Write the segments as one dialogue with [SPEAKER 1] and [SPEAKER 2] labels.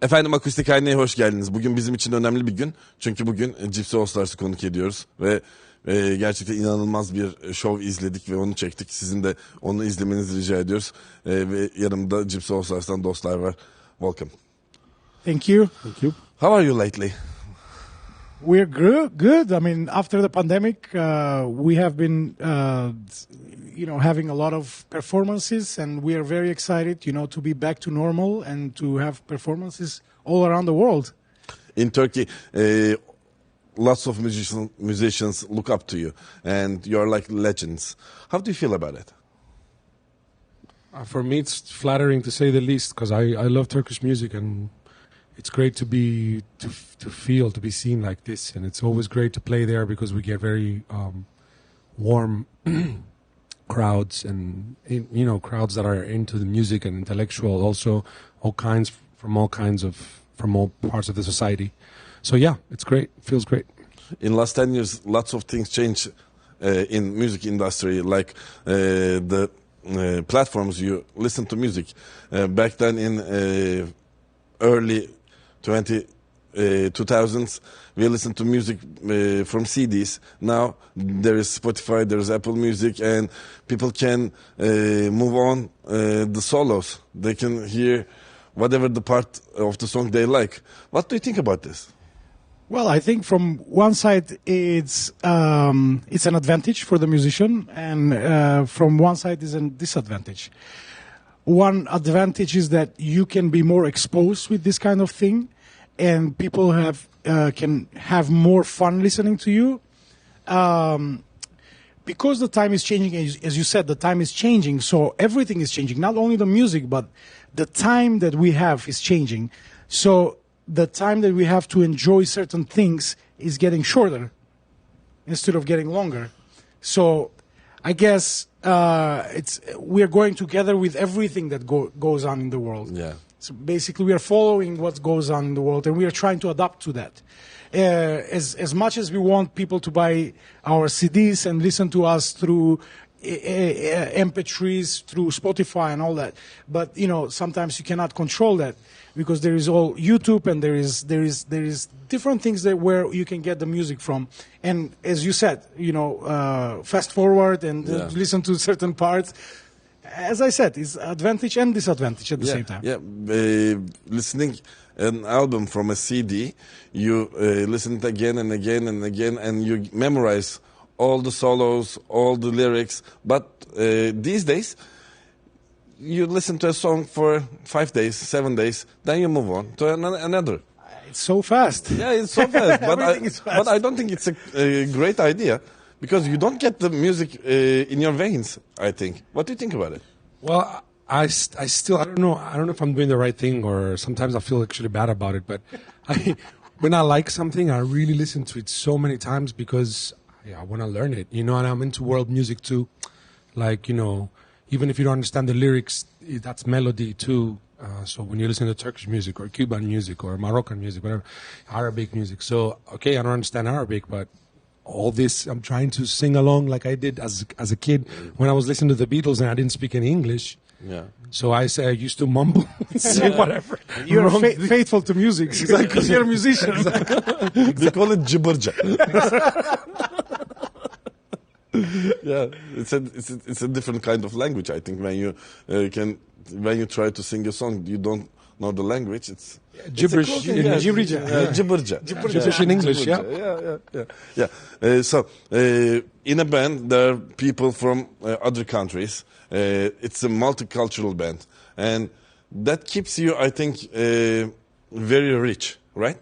[SPEAKER 1] Efendim Akustikhane'ye hoş geldiniz. Bugün bizim için önemli bir gün. Çünkü bugün Gypsy All-Stars'ı konuk ediyoruz. Ve gerçekten inanılmaz bir şov izledik ve onu çektik. Sizin de onu izlemenizi rica ediyoruz. Ve yanımda Gypsy All-Stars'tan dostlar var. Welcome.
[SPEAKER 2] Thank you.
[SPEAKER 3] Thank you.
[SPEAKER 1] How are you lately?
[SPEAKER 2] We're good. I mean, after the pandemic, we have been, having a lot of performances, and we are very excited, to be back to normal and to have performances all around the world.
[SPEAKER 1] In Turkey, lots of musicians look up to you, and you're like legends. How do you feel about it?
[SPEAKER 3] For me, it's flattering to say the least, because I love Turkish music, and it's great to be to be seen like this, and it's always great to play there because we get very warm crowds, and crowds that are into the music and intellectual, also from all parts of the society. So yeah, it's great. It feels great.
[SPEAKER 1] In last 10 years, lots of things changed in music industry, like the platforms you listen to music. Back then in early 2000s, we listened to music from CDs. Now there is Spotify, there is Apple Music, and people can move on the solos. They can hear whatever the part of the song they like. What do you think about this?
[SPEAKER 2] Well, I think from one side it's an advantage for the musician, and from one side is a disadvantage. One advantage is that you can be more exposed with this kind of thing, and people can have more fun listening to you. Because the time is changing, as you said, the time is changing, so everything is changing. Not only the music, but the time that we have is changing. So the time that we have to enjoy certain things is getting shorter instead of getting longer. So I guess we are going together with everything that goes on in the world.
[SPEAKER 1] Yeah.
[SPEAKER 2] So basically, we are following what goes on in the world, and we are trying to adapt to that. As much as we want people to buy our CDs and listen to us through MP3s, through Spotify and all that, but sometimes you cannot control that because there is all YouTube, and there is different things where you can get the music from. And as you said, fast forward and listen to certain parts. As I said, it's advantage and disadvantage at the same time.
[SPEAKER 1] Yeah, listening an album from a CD, you listen it again and again and again, and you memorize all the solos, all the lyrics. But these days, you listen to a song for 5 days, 7 days, then you move on to another.
[SPEAKER 2] It's so fast.
[SPEAKER 1] Yeah, it's so fast.
[SPEAKER 2] Fast.
[SPEAKER 1] But I don't think it's a great idea, because you don't get the music in your veins, I think. What do you think about it?
[SPEAKER 3] Well, I don't know if I'm doing the right thing, or sometimes I feel actually bad about it. But when I like something, I really listen to it so many times because I want to learn it. And I'm into world music too. Like, even if you don't understand the lyrics, that's melody too. So when you listen to Turkish music or Cuban music or Moroccan music, whatever, Arabic music. So, okay, I don't understand Arabic, but all this, I'm trying to sing along like I did as a kid when I was listening to the Beatles and I didn't speak any English.
[SPEAKER 1] Yeah.
[SPEAKER 3] So I used to mumble and say whatever.
[SPEAKER 2] You're faithful to music because you're a musician.
[SPEAKER 1] They call it gibberja. Yeah, it's a different kind of language. I think when you try to sing a song, you don't know the language. It's
[SPEAKER 3] gibberish.
[SPEAKER 1] Gibberish
[SPEAKER 3] in English.
[SPEAKER 1] Yeah. So in a band, there are people from other countries. It's a multicultural band, and that keeps you, I think, very rich, right?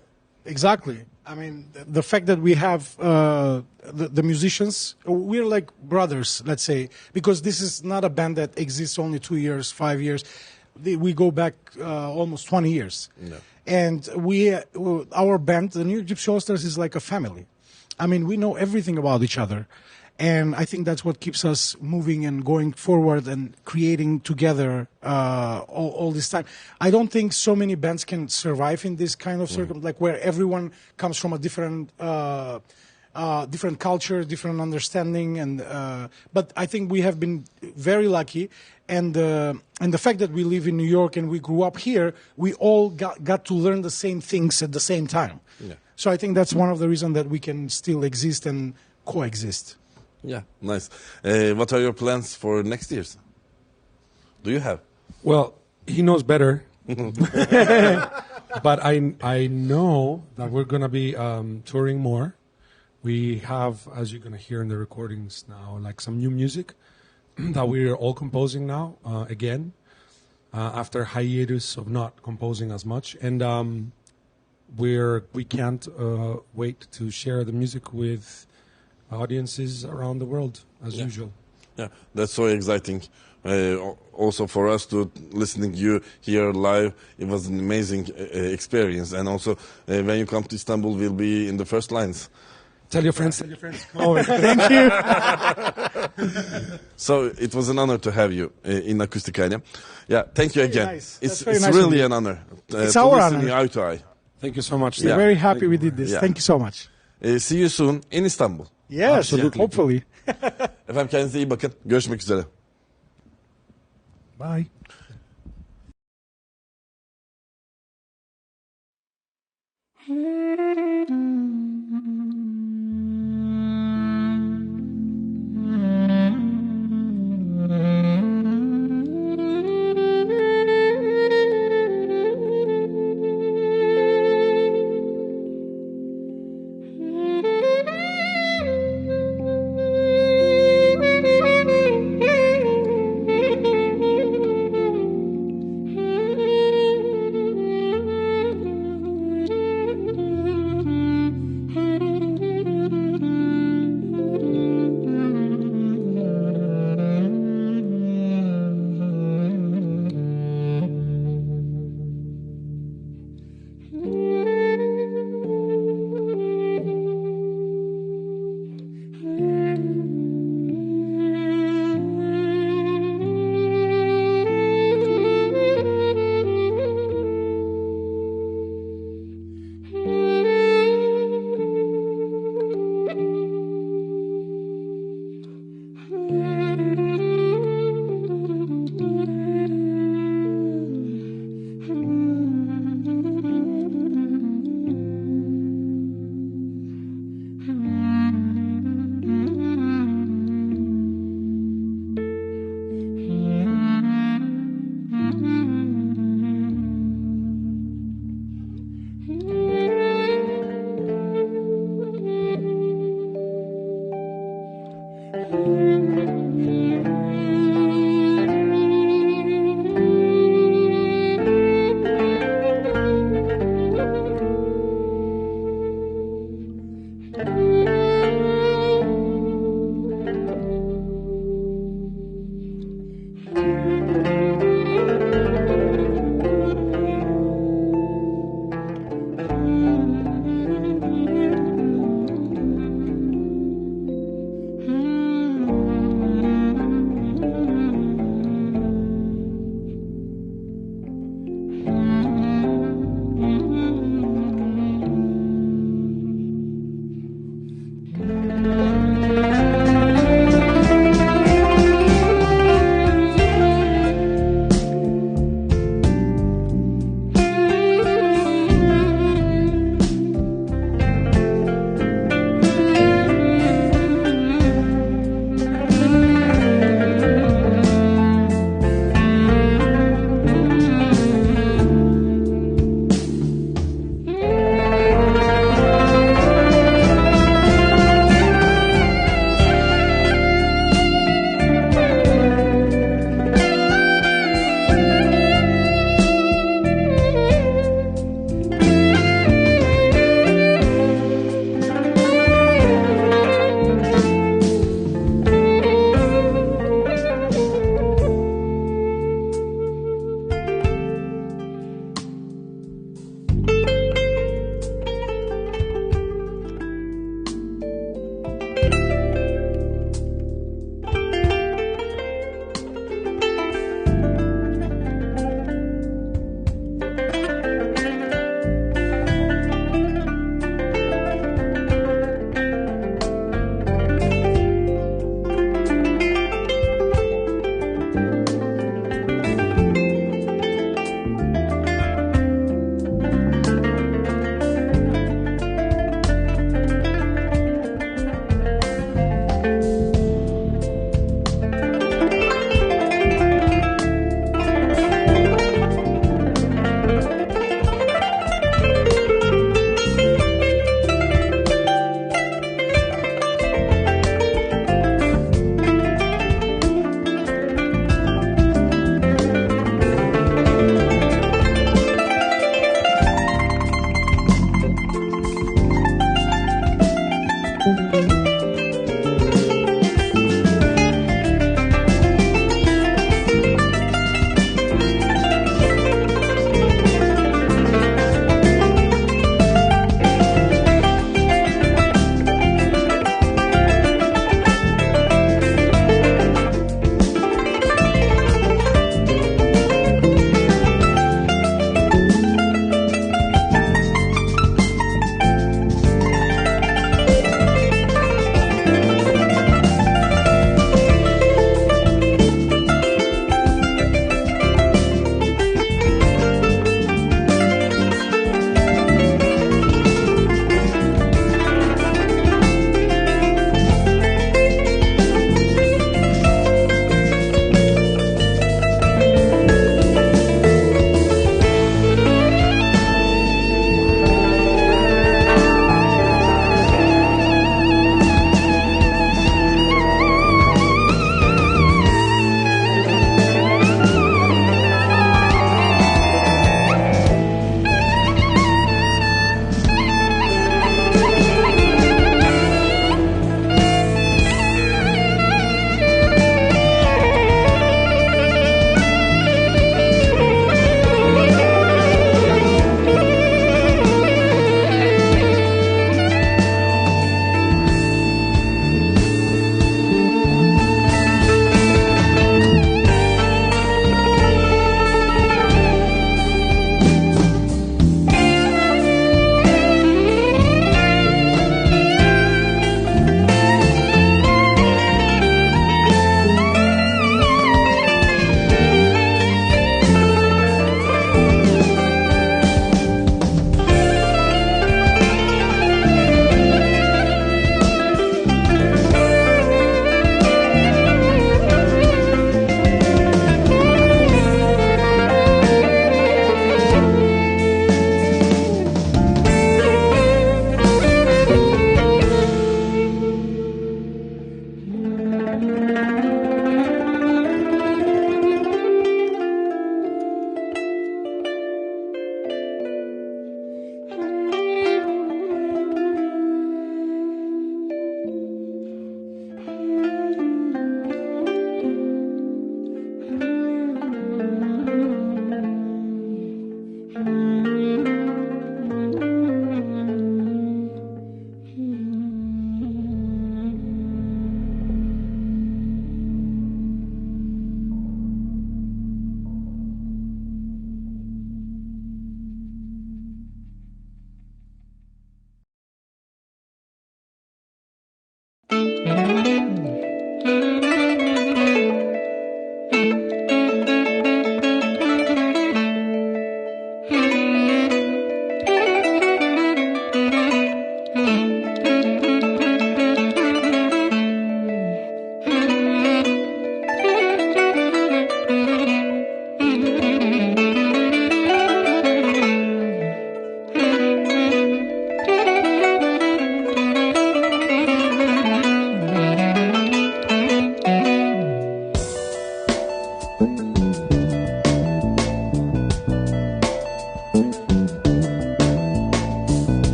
[SPEAKER 2] Exactly. I mean, the fact that we have the musicians, we're like brothers, let's say, because this is not a band that exists only 2 years, 5 years. We go back almost 20 years.
[SPEAKER 1] No.
[SPEAKER 2] And our band, the New Gypsy All-Stars, is like a family. I mean, we know everything about each other. And I think that's what keeps us moving and going forward and creating together all this time. I don't think so many bands can survive in this kind of circumstance, like where everyone comes from a different different culture, different understanding, and but I think we have been very lucky, and the fact that we live in New York and we grew up here, we all got to learn the same things at the same time.
[SPEAKER 1] Yeah.
[SPEAKER 2] So I think that's one of the reasons that we can still exist and coexist.
[SPEAKER 1] Yeah, nice. What are your plans for next year? Do you have?
[SPEAKER 3] Well, he knows better. But I know that we're going to be touring more. We have, as you're going to hear in the recordings now, like some new music that we're all composing now again after hiatus of not composing as much. And we can't wait to share the music with audiences around the world as usual.
[SPEAKER 1] Yeah, that's so exciting. Also for us to listening you here live, it was an amazing experience. And also when you come to Istanbul, we'll be in the first lines.
[SPEAKER 3] Tell your friends. Come over.
[SPEAKER 2] Thank you.
[SPEAKER 1] So it was an honor to have you in Akustikhane. Yeah, thank you again.
[SPEAKER 2] Nice.
[SPEAKER 1] It's
[SPEAKER 2] That's very nice
[SPEAKER 1] really
[SPEAKER 2] of
[SPEAKER 1] an honor.
[SPEAKER 2] It's
[SPEAKER 1] to
[SPEAKER 2] our
[SPEAKER 1] listen
[SPEAKER 2] honor.
[SPEAKER 1] you eye to eye.
[SPEAKER 3] Thank you so much.
[SPEAKER 2] We're very happy we did this.
[SPEAKER 1] Yeah.
[SPEAKER 2] Thank you so much.
[SPEAKER 1] See you soon in Istanbul.
[SPEAKER 2] Yes,
[SPEAKER 3] Absolutely.
[SPEAKER 2] hopefully.
[SPEAKER 1] Efendim kendinize iyi bakın. Görüşmek üzere.
[SPEAKER 3] Bye.